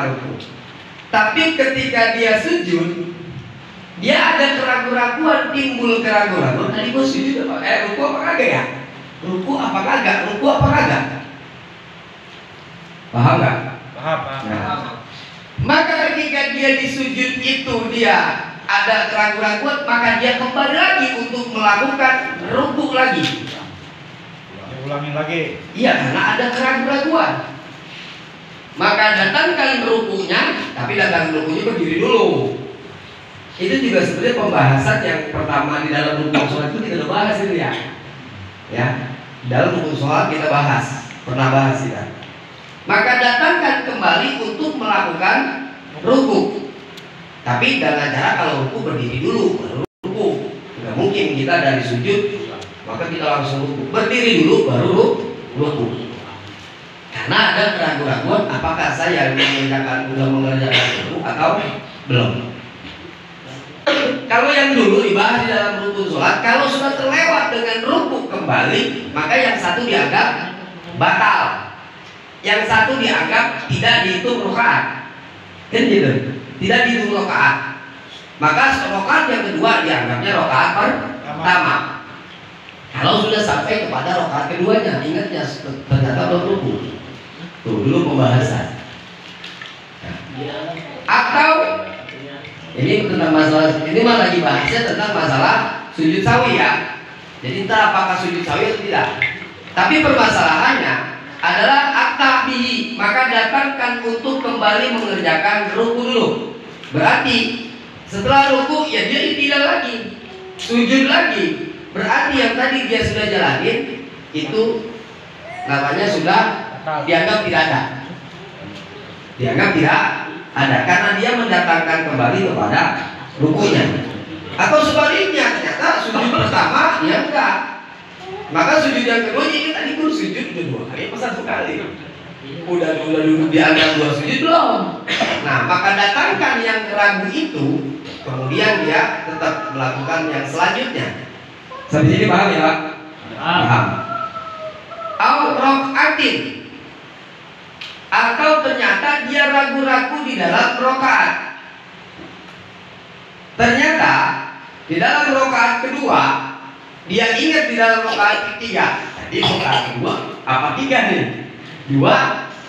maka ruku. Tapi ketika dia sujud, dia ada keraguan-raguan, timbul keraguan-raguan. Tadi gue sujud ruku apa kagak ya? Ruku apa kagak? Ruku apa kagak? Paham nggak? Paham. Nah, maka ketika dia di sujud itu dia ada keraguan-raguan, maka dia kembali lagi untuk melakukan ruku lagi. Ulangin lagi. Iya, karena ada keraguan-raguan. Maka datangkan rukunya, tapi datangkan rukunya berdiri dulu. Itu juga sebenarnya pembahasan yang pertama di dalam rukun sholat itu kita udah bahas itu ya. Ya, dalam rukun sholat kita bahas, pernah bahas kita. Maka datangkan kembali untuk melakukan ruku. Tapi dengan cara kalau ruku berdiri dulu, baru ruku. Tidak mungkin kita dari sujud maka kita langsung ruku. Berdiri dulu baru ruku. Karena ada keraguan-keraguan apakah saya sudah mengerjakan ruku atau belum. Kalau yang dulu dibahas di dalam rukun sholat, kalau sudah terlewat dengan ruku kembali, maka yang satu dianggap batal, yang satu dianggap tidak dihitung rakaat, kan gitu, tidak dihitung rakaat. Maka rakaat yang kedua dianggapnya rakaat pertama. Kalau sudah sampai kepada rakaat keduanya, ingatnya ternyata berruku. Tuh dulu pembahasan. Atau ini tentang masalah, ini mah lagi bahasnya tentang masalah sujud sawi ya. Jadi entah apakah sujud sawi atau tidak. Tapi permasalahannya adalah at-ta'bihi, maka datangkan untuk kembali mengerjakan ruku dulu. Berarti setelah ruku ya dia tidak lagi, sujud lagi. Berarti yang tadi dia sudah jalanin itu namanya sudah dianggap tidak ada. Dianggap tidak ada karena dia mendatangkan kembali kepada rukunya. Atau sebaliknya ternyata sujud pertama ya enggak. Maka sujud yang kedua ini tadi pun sujud udah 2 kali apa 1 kali? Udah duduk dianggap 2 sujud belum? Nah, maka datangkan yang ragu itu, kemudian dia tetap melakukan yang selanjutnya. Sampai sini paham ya, Pak? Paham. Al-Rok'atin, atau ternyata dia ragu-ragu di dalam rakaat. Ternyata di dalam rakaat kedua dia ingat di dalam rakaat ketiga. Tadi rakaat kedua apa 3 nih? 2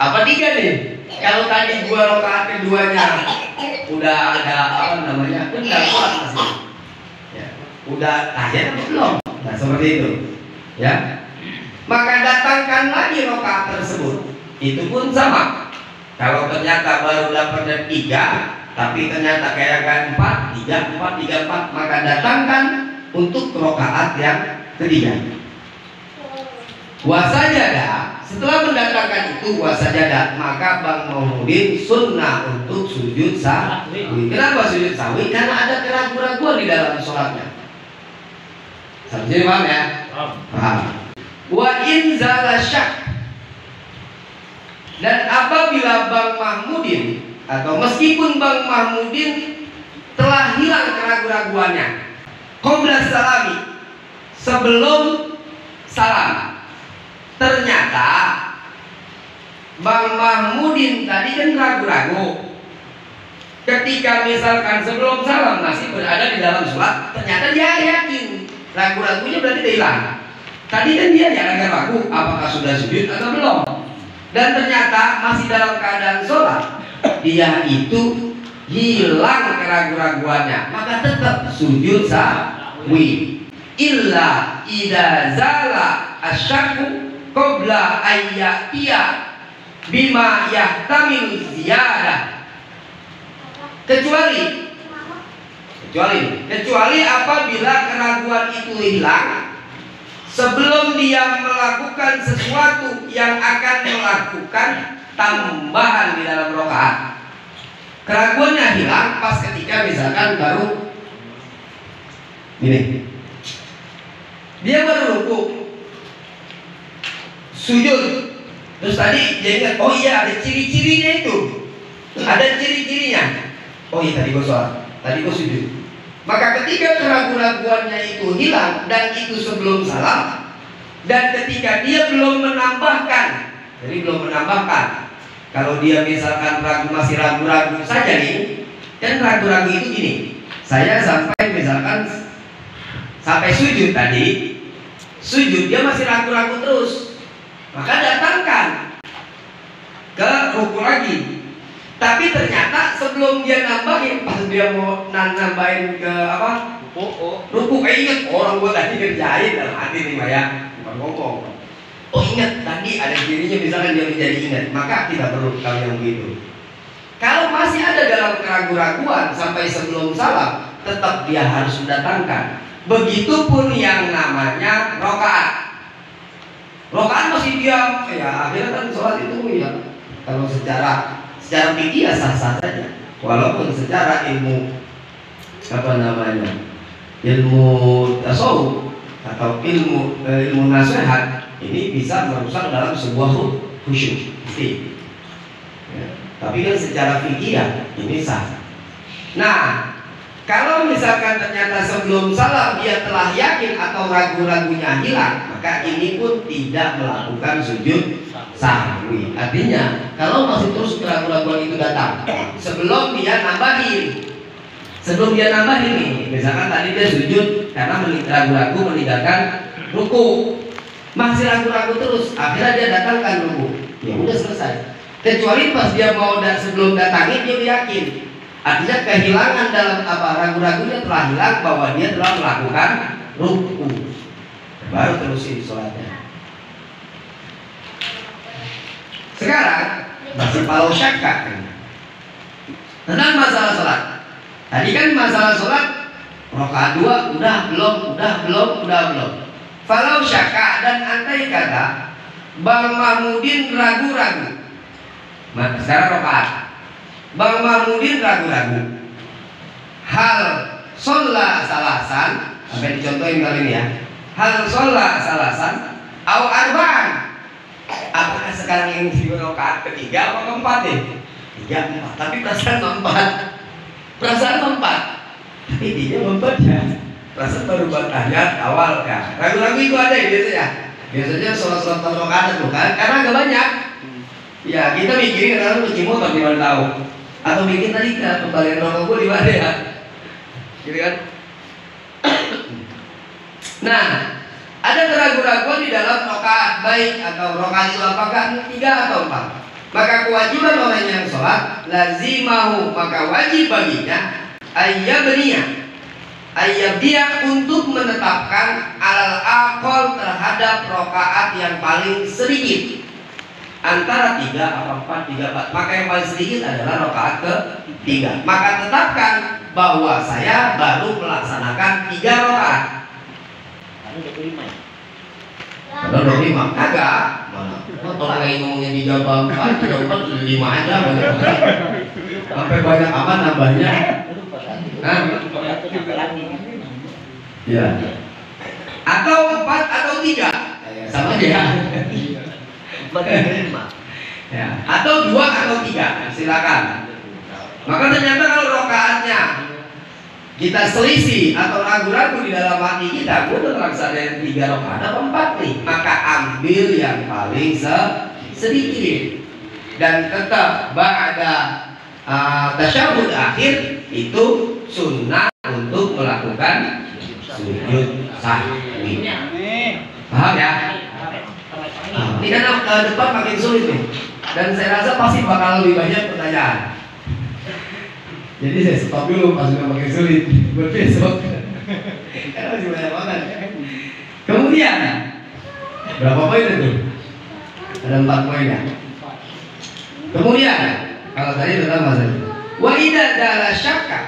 apa 3 nih? Kalau tadi 2 rakaat keduanya udah ada apa namanya? Udah kuat masih. Ya, udah tahiyat belum? Nah, seperti itu. Ya. Maka datangkan lagi rakaat tersebut. Itu pun sama. Kalau ternyata baru dapat 3, tapi ternyata kayak 4, 3, 4, 3, 4, maka datangkan untuk rakaat yang ketiga. Wasajadah, setelah mendatangkan itu wasajadah, maka Bang Mauludin sunnah untuk sujud sahwi. Kenapa sujud sahwi? Karena ada keraguan-keraguan di dalam sholatnya. Sampai paham ya? Paham. Wa in zala syak, dan apabila Bang Mahmudin atau meskipun Bang Mahmudin telah hilang keraguan-raguannya, qabla salami, sebelum salam, ternyata Bang Mahmudin tadi kan ragu-ragu. Ketika misalkan sebelum salam masih berada di dalam sholat, ternyata dia yakin, ragu-ragunya berarti dia hilang. Tadi kan dia agak ragu apakah sudah sujud atau belum. Dan ternyata masih dalam keadaan sholat, dia itu hilang keraguan-raguannya, maka tetap sujud sahwi. Illa idza zala asyaku qabla ayyatiya bima yahtamilu ziyadah. Kecuali apabila keraguan itu hilang sebelum dia melakukan sesuatu yang akan melakukan tambahan di dalam rakaat. Keraguannya hilang pas ketika misalkan baru ini, dia baru ruku, sujud, terus tadi dia ingat, oh iya ada ciri-cirinya itu, ada ciri-cirinya. Oh iya tadi gue sholat, tadi gue sujud. Maka ketika keraguan-raguannya itu hilang dan itu sebelum salam, dan ketika dia belum menambahkan, jadi belum menambahkan, Kalau dia misalkan masih ragu-ragu saja nih, kan ragu-ragu itu gini. Saya sampai misalkan sampai sujud tadi, sujud dia masih ragu-ragu terus, maka datangkan ke ruku lagi. Tapi ternyata sebelum dia nambahin, pas dia mau nambahin ke apa? Ruku, ingat orang gua tadi kerjain dalam hati nih ya, bukan ngomong. Oh ingat tadi ada dirinya misalkan dia menjadi ingat, maka tidak perlu kalau yang begitu. Kalau masih ada dalam keraguan-raguan sampai sebelum salam, tetap dia harus mendatangkan. Begitupun yang namanya rokaat. Rokaat masih diam, ya akhirnya kan sholat itu ya kalau secara fikih ya sah-sah saja. Walaupun secara ilmu ilmu tasawuf atau ilmu nasihat ini bisa merusak dalam sebuah khusyuk. Ya. Tapi kan secara fikih ya ini sah. Nah, kalau misalkan ternyata sebelum salam dia telah yakin atau ragu-ragunya hilang, maka ini pun tidak melakukan sujud sahwi. Artinya, kalau masih terus keraguan-keraguan itu datang, sebelum dia nambahin nih, misalkan tadi dia sujud karena ragu-ragu meninggalkan ruku, masih ragu-ragu terus, akhirnya dia datangkan ruku, ya udah selesai. Kecuali pas dia mau sebelum datangin dia yakin. Artinya kehilangan dalam ragu-ragunya telah hilang bahwa dia telah melakukan ruku, baru terusin sholatnya. Sekarang masih kalau syakka tentang masalah sholat. Tadi kan masalah sholat rakaat 2 udah belum. Falau syakka dan andai kata Bang Mahmudin ragu-ragu. Sekarang rakaat Bang Mahmudin ragu-ragu. Hal sholat salasan, sampai dicontohin kali ini ya. Hal sholat salasan, au arba'an. Apakah sekarang yang di rakaat ketiga atau keempat nih? 3, 4. Tapi perasaan 4. Tapi dia 4 ya. Perasaan baru buat tahiyat awal kan. Ragu-ragu itu ada ya biasanya. Biasanya sholat rakaat itu kan, karena agak banyak. Ya kita mikirin karena cuci motor di mana tahu. Atau bikin tadi kembalian rokok gue di mana ya, gitu kan? Nah, ada keraguan-keraguan di dalam rakaat baik atau rakaat itu apakah 3 atau 4. Maka kewajiban orang yang sholat lazimahu, maka wajib baginya dia untuk menetapkan alal aqal terhadap rakaat yang paling sedikit. Antara 3 atau 4, 3, 4. Maka yang paling sedikit adalah rakaat ke-3. Maka tetapkan bahwa saya baru melaksanakan 3 rakaat. Kalau 25 kagak. Motor lagi ngomongin 3, 4, 5 aja. Sampai banyak apa nambahnya? Ya. Atau 4 atau 3. Sama aja. Ya. Atau 2 atau 3, silakan. Maka ternyata kalau rokaatnya kita selisih atau ragu-ragu di dalam hati kita, gue udah melaksanakan 3 rokaat atau 4 nih, maka ambil yang paling sedikit. Dan tetap ba'da tasyahud akhir itu sunnah untuk melakukan sujud sahwi. Paham ya? Ini kan depan makin sulit nih, dan saya rasa pasti bakal lebih banyak pertanyaan. Jadi saya stop dulu pas udah makin sulit buat besok. Karena masih banyak banget. Kemudian berapa poin itu? Ada 4 poin ya. Kemudian kalau tadi tentang masalah wa idza dala syakka,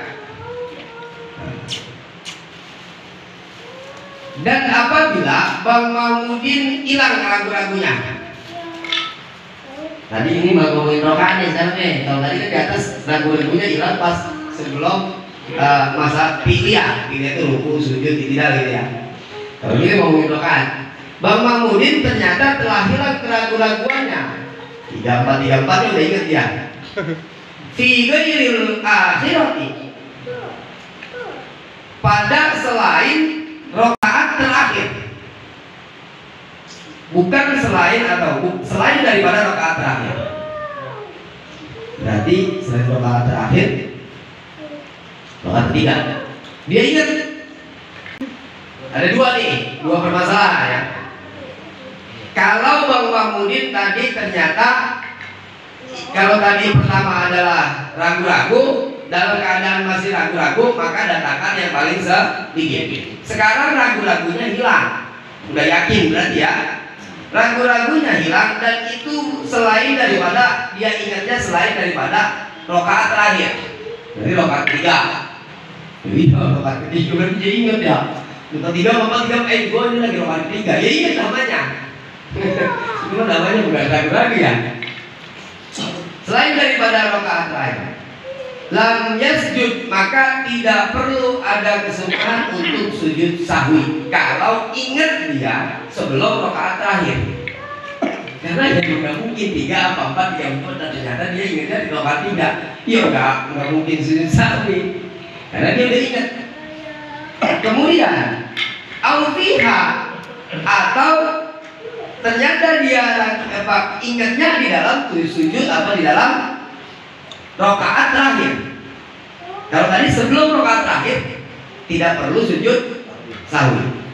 dan apabila Bang Mahmudin hilang ragu-ragunya. Tadi ini mau ngomongin rokaat nih sekarang nih. Kalau tadi kan di atas ragu-ragunya hilang pas sebelum masa pilih itu ruku, sujud, tidak gitu ya. Kalau ini mau ngomongin rokaat, Bang Mahmudin ternyata telah hilang keraguan-raguannya. 3, 4 udah inget ya. Fi ghairil akhirati, pada selain rokaat terakhir, bukan selain daripada rakaat terakhir. Berarti selain rakaat terakhir, rakaat ketiga. Dia ingat ada dua permasalahan ya. Kalau Bang Mahmudin tadi ternyata, kalau tadi pertama adalah ragu-ragu, dalam keadaan masih ragu-ragu, maka datangkan yang paling sedikit. Sekarang ragu-ragunya hilang, udah yakin berarti ya. Ragu-ragunya hilang, dan itu selain daripada dia ingatnya selain daripada rakaat terakhir. Jadi rakaat ketiga. Iya, rakaat ketiga berarti dia ingat ya. Rakaat tiga, gua ini lagi rakaat ketiga. Ya ingat namanya. Itu namanya bukan ragu-ragu ya. Selain daripada rakaat terakhir, lam yasjud, maka tidak perlu ada kesukaan untuk sujud sahwi kalau ingat dia sebelum rakaat terakhir. Karena ya nggak mungkin 3 apa 4 3 4 dan ternyata dia ingatnya di rakaat 3. Ya nggak mungkin sujud sahwi karena dia udah ingat. Kemudian al-fiha, atau ternyata dia ingatnya di dalam sujud apa di dalam rakaat terakhir. Kalau tadi sebelum rakaat terakhir tidak perlu sujud sahwi.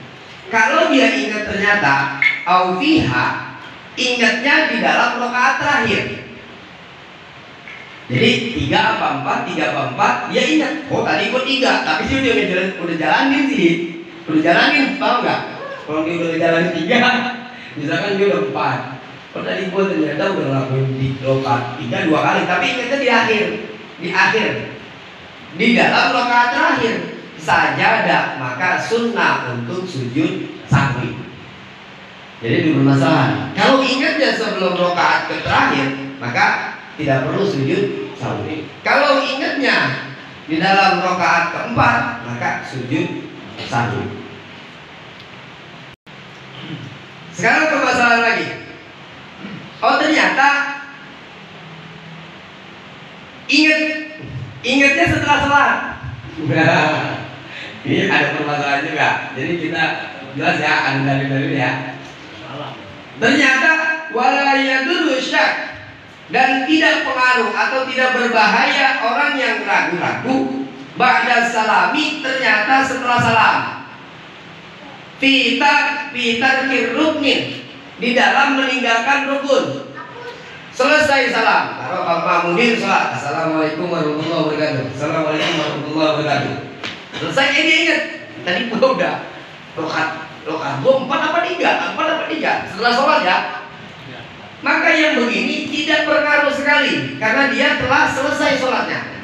Kalau dia ingat ternyata au-fiha, ingatnya di dalam rakaat terakhir. Jadi 3 apa 4, 3 apa 4, dia ingat. Oh tadi gua 3, tapi dia udah jalanin sih. Udah jalanin, tahu nggak? Kalau dia udah jalanin 3, misalkan dia udah 4. Oh tadi gua ternyata udah ngelakuin di rakaat 3 2 kali, tapi ingatnya di akhir, di dalam rakaat terakhir sajadah, maka sunnah untuk sujud sahwi. Jadi itu bermasalah. Kalau ingatnya sebelum rakaat terakhir, maka tidak perlu sujud sahwi. Kalau ingatnya di dalam rakaat keempat, maka sujud sahwi. Sekarang permasalahan lagi. Oh ternyata ingatnya setelah sholat. Ini ada permasalahan juga. Jadi kita jelas ya, ada dalil-dalil ya. Ternyata wala yadurru syak, dan tidak pengaruh atau tidak berbahaya orang yang ragu-ragu ba'da salami, ternyata setelah salam. Fitar ruknin, di dalam meninggalkan rukun. Selesai salam, kalau Pak Mahmudin sholat, assalamualaikum warahmatullahi wabarakatuh, assalamualaikum warahmatullahi wabarakatuh. Selesai dia ingat, tadi gua udah rokat gua 4 apa 3 setelah sholat ya. Maka yang begini tidak berpengaruh sekali, karena dia telah selesai sholatnya.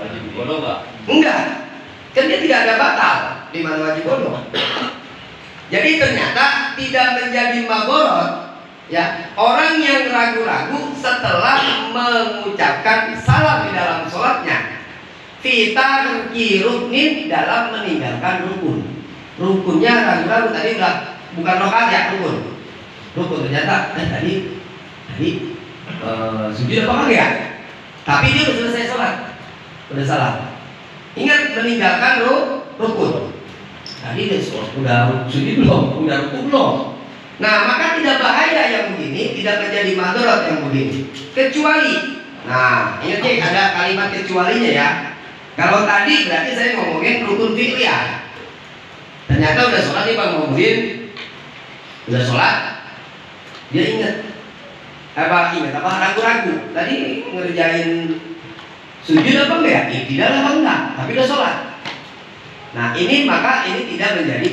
Wajib bodoh nggak? Enggak, kan dia tidak ada batal di mana wajib bodoh. Jadi ternyata tidak menjadi maborot ya orang yang ragu-ragu setelah mengucapkan salam di dalam sholatnya. Fitar ruknin, dalam meninggalkan rukun. Rukunnya ragu-ragu, tadi udah bukan rakaat ya, rukun ternyata tadi sujud apa enggak ya? Tapi dia udah selesai sholat, udah salah. Ingat meninggalkan rukun. Tadi udah sujud belum, udah rukun belum. Nah maka tidak bahaya yang begini, tidak menjadi madarat yang begini. Kecuali, nah ingat ya ada kalimat kecualinya ya. Kalau tadi berarti saya ngomongin rukun fi'liyah. Ternyata udah sholat nih Bang Mahmudin, udah sholat, dia ingat apa ragu-ragu. Tadi ngerjain sujud apa enggak ya? Tidak apa enggak, tapi udah sholat. Nah ini maka ini tidak menjadi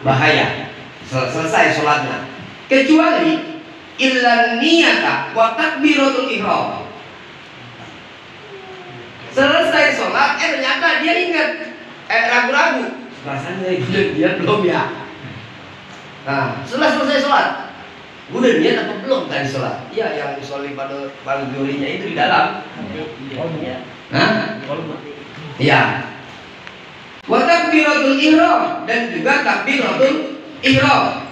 bahaya. Selesai sholatnya. Kecuali illan niyata wa takbiratul ihram. Selesai sholat, ternyata dia ingat, ragu-ragu. Rasanya dia belum ya. Nah, setelah selesai sholat, udah niat apa belum tadi sholat? Iya, yang sholat pada durinya itu di dalam. Hah? Iya. Wa takbiratul ihram, dan juga takbiratul ihram.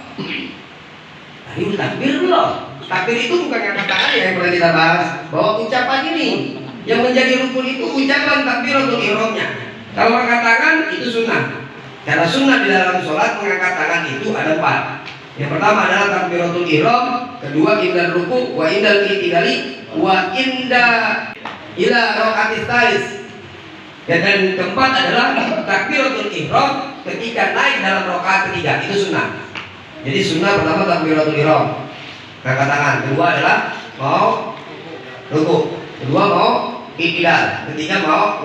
Tadi udah takbir belum? Takbir itu bukan angkat tangan ya, yang pernah kita bahas. Bahwa ucapan ini yang menjadi rukun itu ucapan takbiratul ihramnya. Kalau angkat tangan itu sunnah. Karena sunnah di dalam sholat mengangkat tangan itu ada 4. Yang pertama adalah takbiratul ihram, kedua indal ruku, wa indal i'tidali, wa inda ila rakaat tsalis. Dan keempat adalah takbiratul ihram ketika naik dalam rakaat ketiga, itu sunnah. Jadi sunnah pertama takbiratul ihram, angkat tangan. Kedua adalah mau ruku, kedua mau i'tidal, ketiga mau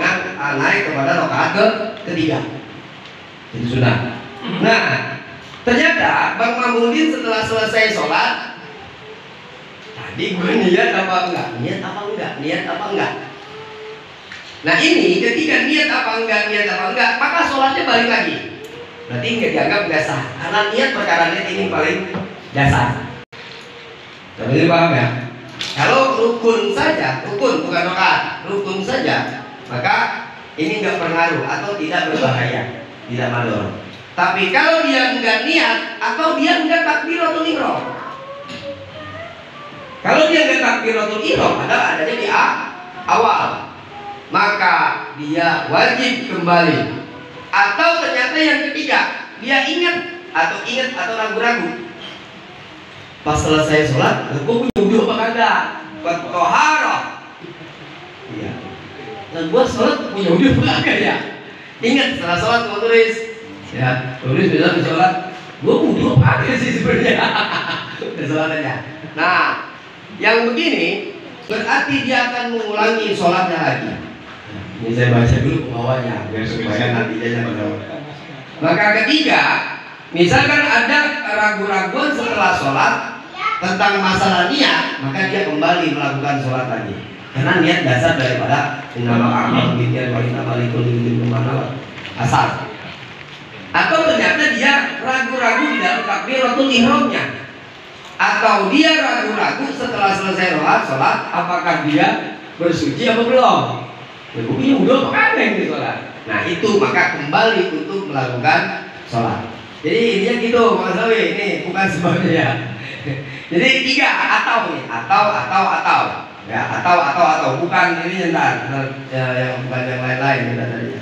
naik kepada rakaat ketiga. Itu sunnah. Nah, ternyata Bang Mamudin setelah selesai sholat, tadi gue niat apa enggak? Niat apa enggak? Niat apa enggak? Nah ini ketika niat apa enggak, maka sholatnya balik lagi. Berarti nggak dianggap nggak sah, karena niat perkara niat ini paling dasar. Jadi paham ya? Kalau rukun saja, rukun bukan rakaat, rukun saja, maka ini nggak berpengaruh atau tidak berbahaya, tidak mador. Tapi kalau dia nggak niat atau dia nggak takbiratul ihram, kalau dia nggak takbiratul ihram adanya di awal, maka dia wajib kembali. Atau ternyata yang ketiga dia ingat atau ragu-ragu, pas selesai sholat, gue punya wudhu apa kagak? Buat toharoh. Iya. Dan gue sholat punya wudhu apa kagak ya? Ingat setelah sholat mau tulis. Ya, tulis bilang di sholat, gue wudhu apa aja sih sebenarnya di sholatnya. Nah, yang begini berarti dia akan mengulangi sholatnya lagi. Ini saya baca dulu ke bawahnya biar supaya nanti dia jangan. Maka ketiga, misalkan ada ragu-raguan setelah sholat tentang masalah niat, maka dia kembali melakukan sholat lagi. Karena niat dasar daripada innamal a'malu binniyat wa innamal likulli imri'in ma nawa asal. Atau ternyata dia ragu-ragu di dalam takbiratul ihramnya, atau dia ragu-ragu setelah selesai sholat apakah dia bersuci apa belum? Ya, punya udah apa kagak ini sholat? Nah itu maka kembali untuk melakukan sholat. Jadi intinya gitu Mas Sawi, ini bukan sebabnya ya. Jadi tiga atau ya atau bukan ini yang bukan yang lain-lain tadinya.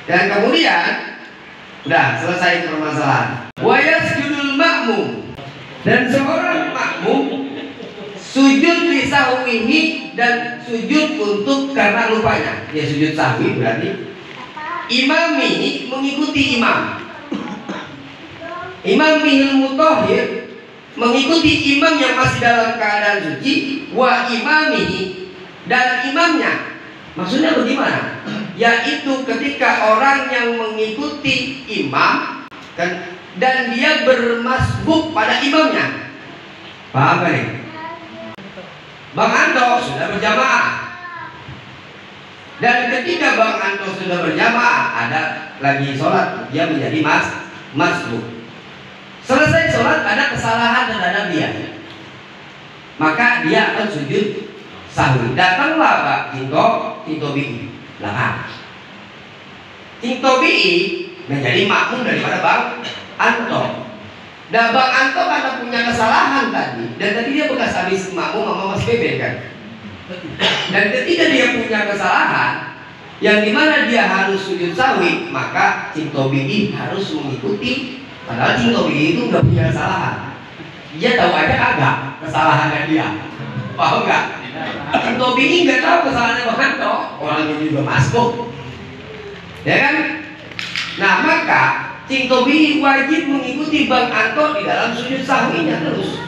Dan kemudian udah selesai permasalahan. Wa yasjudul ma'mum, dan seorang makmum sujud li sahwihi, dan sujud untuk karena lupanya. Dia sujud sahwi berarti imami mengikuti imam. Imam bihil mutahhir mengikuti imam yang masih dalam keadaan suci, wa imamihi, dan imamnya. Maksudnya bagaimana? Yaitu ketika orang yang mengikuti imam dan dia bermasbuk pada imamnya. Paham kan nih? Bang Anto sudah berjamaah, dan ketika Bang Anto sudah berjamaah, ada lagi sholat, dia menjadi masbuk. Selesai sholat ada kesalahan terhadap dia, maka dia akan sujud sahwi. Datanglah Pak Cinto Bi'i belakang. Cinto Bi'i menjadi makmum daripada Bang Anto. Dan Bang Anto karena punya kesalahan tadi, dan tadi dia bekas habis makmum sama Mas Beben kan. Dan ketika dia punya kesalahan yang dimana dia harus sujud sahwi, maka Cinto Bi'i harus mengikuti. Padahal Cinto Bi'i itu nggak punya kesalahan. Dia tahu aja kagak kesalahannya dia. Paham nggak? Cinto Bi'i nggak tahu kesalahannya Bang Anto. Orang ini juga masuk, ya kan? Nah maka Cinto Bi'i wajib mengikuti Bang Anto di dalam sujud sahwinya terus.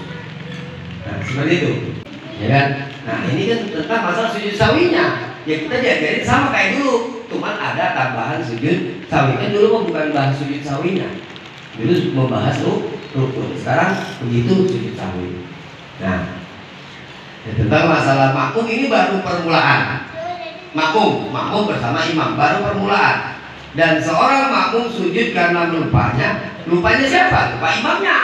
Nah seperti itu, ya kan? Nah ini kan tentang masalah sujud sahwinya. Ya kita diajarin sama kayak dulu, cuman ada tambahan sujud sahwi. Kan dulu bukan bahas sujud sahwinya, dulu membahas rukun. Sekarang begitu sujud sahwi. Nah, ya, tentang masalah makmum ini baru permulaan. Makmum bersama imam baru permulaan. Dan seorang makmum sujud karena lupanya siapa? Lupa imamnya,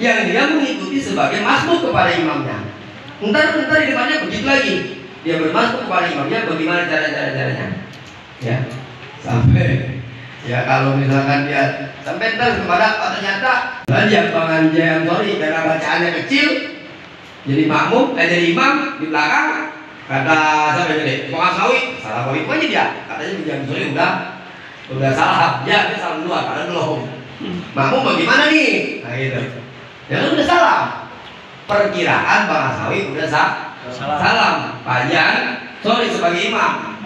yang dia mengikuti sebagai masbuk kepada imamnya. Ntar di depannya begitu lagi, dia bermasbuk kepada imamnya. Bagaimana caranya? Ya, sampai ya kalau misalkan dia sampai ntar kepada ternyata belajar pengajian karena bacaannya kecil, jadi makmum, jadi imam di belakang. Kata siapa jadi pengasawi salah balik aja dia, katanya Bang Sori udah salah, dia salah duluan karena belum. Makmum bagaimana nih? Nah gitu. Ya kan udah salam. Perkiraan Bang Asawi udah salam. Pajan, sorry sebagai imam.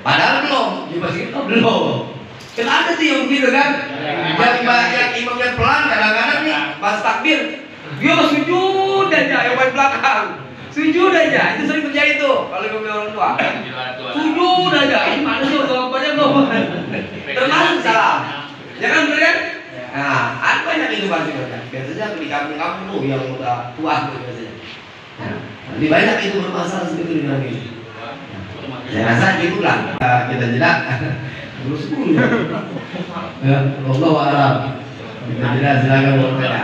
Padahal belum. Di masjid itu belum. Kan ada tuh yang begitu kan? Yang imamnya pelan kadang-kadang nih pas takbir dia sujud aja yang paling belakang. Sujud aja, itu sering terjadi tuh kalau imam orang tua. Sujud aja, ini mana tuh jawabannya belum? Termasuk salam. Ya kan bener kan? Nah, ada banyak itu pasti kan. Biasanya di kampung-kampung tuh yang udah tua tuh biasanya. Nah, lebih banyak itu bermasalah seperti itu dengan ini. Saya rasa gitu lah. Kita jeda. Terus 10 ya. Ya, Allah a'lam. Kita jeda silakan bertanya.